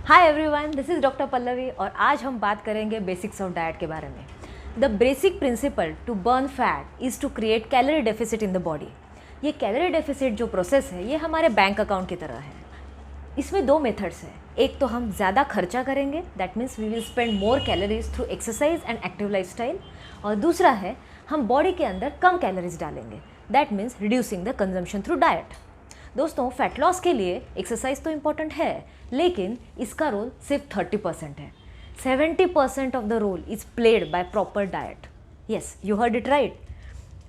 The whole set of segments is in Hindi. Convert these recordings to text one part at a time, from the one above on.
Hi everyone, this is doctor Pallavi और आज हम बात करेंगे बेसिक्स ऑफ डाइट के बारे में। The basic principle to burn fat is to create calorie deficit in the body. ये कैलोरी डेफिसिट जो प्रोसेस है ये हमारे बैंक अकाउंट की तरह है। इसमें दो मेथड्स हैं। एक तो हम ज़्यादा खर्चा करेंगे, that means we will spend more calories through exercise and active lifestyle, और दूसरा है हम बॉडी के अंदर कम कैलोरीज डालेंगे, that means reducing the consumption through diet. दोस्तों, फैट लॉस के लिए एक्सरसाइज तो इम्पॉर्टेंट है, लेकिन इसका रोल सिर्फ 30% है। 70% of the role is played by proper diet. Yes, you heard it right,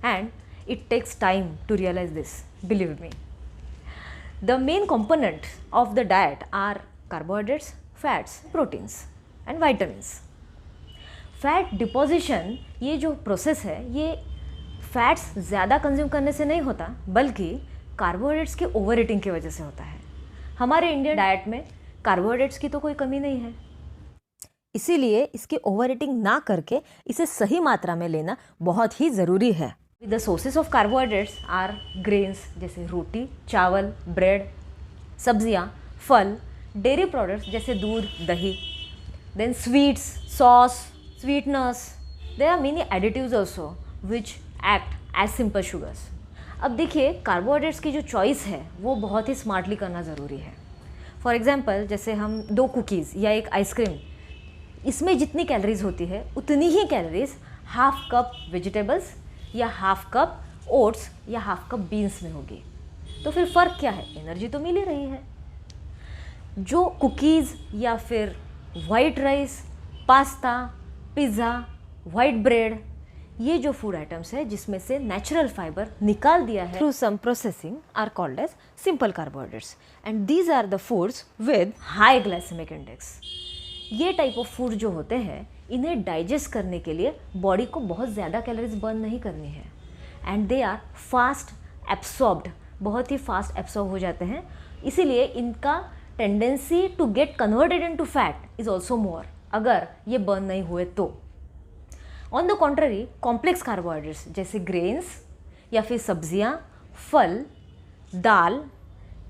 and it takes time to realise this, believe me. The main component of the diet are carbohydrates, fats, proteins and vitamins. Fat deposition, ये जो प्रोसेस है ये फैट्स ज़्यादा कंज्यूम करने से नहीं होता, बल्कि कार्बोहाइड्रेट्स के ओवर ईटिंग की वजह से होता है। हमारे इंडियन डाइट में कार्बोहाइड्रेट्स की तो कोई कमी नहीं है, इसीलिए इसकी ओवर ईटिंग ना करके इसे सही मात्रा में लेना बहुत ही ज़रूरी है। The sources of carbohydrates are grains जैसे रोटी, चावल, ब्रेड, सब्जियां, फल, डेयरी प्रोडक्ट्स जैसे दूध, दही, then sweets, sauce, sweeteners. There are many additives also which act as simple sugars. अब देखिए, कार्बोहाइड्रेट्स की जो चॉइस है वो बहुत ही स्मार्टली करना ज़रूरी है। फॉर एग्जाम्पल, जैसे हम 2 कुकीज़ या एक आइसक्रीम, इसमें जितनी कैलोरीज होती है उतनी ही कैलोरीज हाफ कप वेजिटेबल्स या हाफ कप ओट्स या हाफ कप बीन्स में होगी। तो फिर फ़र्क क्या है? एनर्जी तो मिल ही रही है। जो कुकीज़ या फिर white rice, pasta, pizza, white bread, ये जो फूड आइटम्स है जिसमें से नेचुरल फाइबर निकाल दिया है through some processing are called as simple carbohydrates, and these are the foods with high glycaemic index. ये टाइप ऑफ फूड जो होते हैं इन्हें डाइजेस्ट करने के लिए बॉडी को बहुत ज़्यादा कैलोरीज बर्न नहीं करनी है, and they are fast absorbed, बहुत ही फास्ट एब्सॉर्ब हो जाते हैं, इसीलिए इनका tendency to get converted into fat is also more, अगर ये बर्न नहीं हुए तो। On the contrary, complex carbohydrates जैसे ग्रेन्स या फिर सब्जियां, फल, दाल,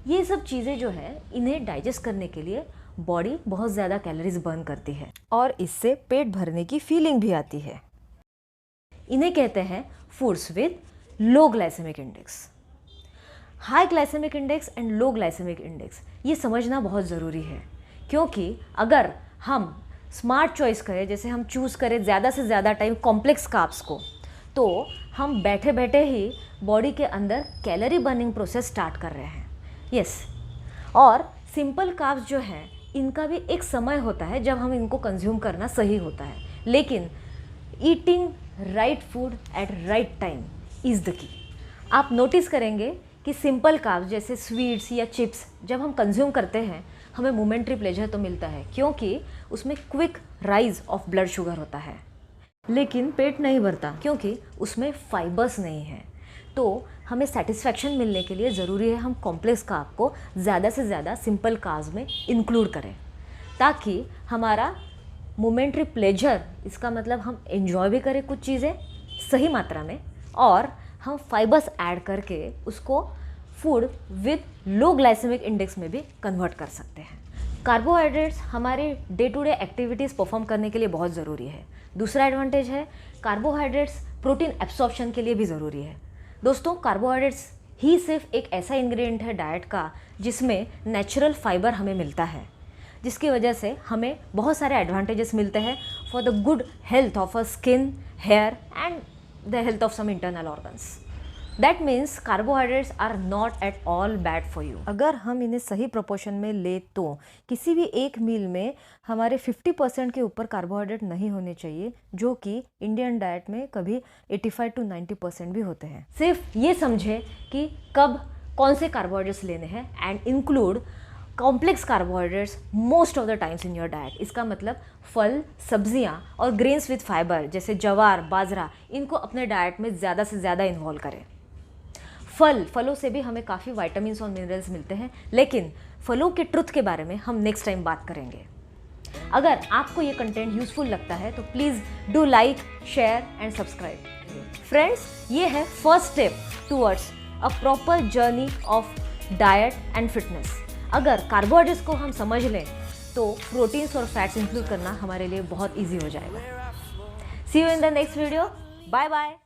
ये सब चीज़ें जो है इन्हें डाइजेस्ट करने के लिए बॉडी बहुत ज़्यादा कैलोरीज बर्न करती है और इससे पेट भरने की फीलिंग भी आती है। इन्हें कहते हैं foods with low glycaemic index. High glycaemic index and low glycaemic index, ये समझना बहुत ज़रूरी है, क्योंकि अगर हम स्मार्ट चॉइस करें, जैसे हम चूज़ करें ज़्यादा से ज़्यादा टाइम कॉम्प्लेक्स कार्ब्स को, तो हम बैठे बैठे ही बॉडी के अंदर कैलोरी बर्निंग प्रोसेस स्टार्ट कर रहे हैं। यस, और सिंपल कार्ब्स जो हैं इनका भी एक समय होता है जब हम इनको कंज्यूम करना सही होता है, लेकिन eating right food at right time is the key. आप नोटिस करेंगे कि सिंपल कार्ब्स जैसे स्वीट्स या चिप्स जब हम कंज्यूम करते हैं हमें मोमेंट्री प्लेजर तो मिलता है, क्योंकि उसमें quick rise of blood sugar होता है, लेकिन पेट नहीं भरता क्योंकि उसमें फाइबर्स नहीं है। तो हमें सेटिस्फैक्शन मिलने के लिए ज़रूरी है हम कॉम्प्लेक्स कार्ब को ज़्यादा से ज़्यादा सिंपल कार्ब्स में इंक्लूड करें, ताकि हमारा मोमेंट्री प्लेजर, इसका मतलब हम एंजॉय भी करें कुछ चीज़ें सही मात्रा में, और हम फाइबर्स ऐड करके उसको food with low glycaemic index में भी कन्वर्ट कर सकते हैं। कार्बोहाइड्रेट्स हमारे day to day activities perform करने के लिए बहुत ज़रूरी है। दूसरा एडवांटेज है, कार्बोहाइड्रेट्स प्रोटीन एब्सॉर्प्शन के लिए भी ज़रूरी है। दोस्तों, कार्बोहाइड्रेट्स ही सिर्फ एक ऐसा इंग्रेडिएंट है डाइट का जिसमें नेचुरल फाइबर हमें मिलता है, जिसकी वजह से हमें बहुत सारे एडवांटेजेस मिलते हैं for the good health of a skin, hair and the health of some internal organs. That means carbohydrates are not at all bad for you. अगर हम इन्हें सही प्रोपोर्शन में ले तो किसी भी एक मील में हमारे 50% के ऊपर कार्बोहाइड्रेट नहीं होने चाहिए, जो कि इंडियन डाइट में कभी 85 to 90% भी होते हैं। सिर्फ ये समझे कि कब कौन से कार्बोहाइड्रेट्स लेने हैं, and include complex carbohydrates most of the times in your diet. इसका मतलब फल, सब्जियाँ और ग्रेन्स विद फाइबर जैसे जवार, बाजरा, इनको अपने डाइट में ज़्यादा से ज़्यादा इन्वॉल्व करें। फलों से भी हमें काफ़ी विटामिन्स और मिनरल्स मिलते हैं, लेकिन फलों के ट्रुथ के बारे में हम नेक्स्ट टाइम बात करेंगे। अगर आपको ये कंटेंट यूजफुल लगता है तो please do like, share and subscribe. Friends, ये है first step towards a proper journey of diet and fitness. अगर कार्बोहाइड्रेट्स को हम समझ लें तो प्रोटीन्स और फैट्स इंक्लूड करना हमारे लिए बहुत ईजी हो जाएगा। See you in the next video, bye bye.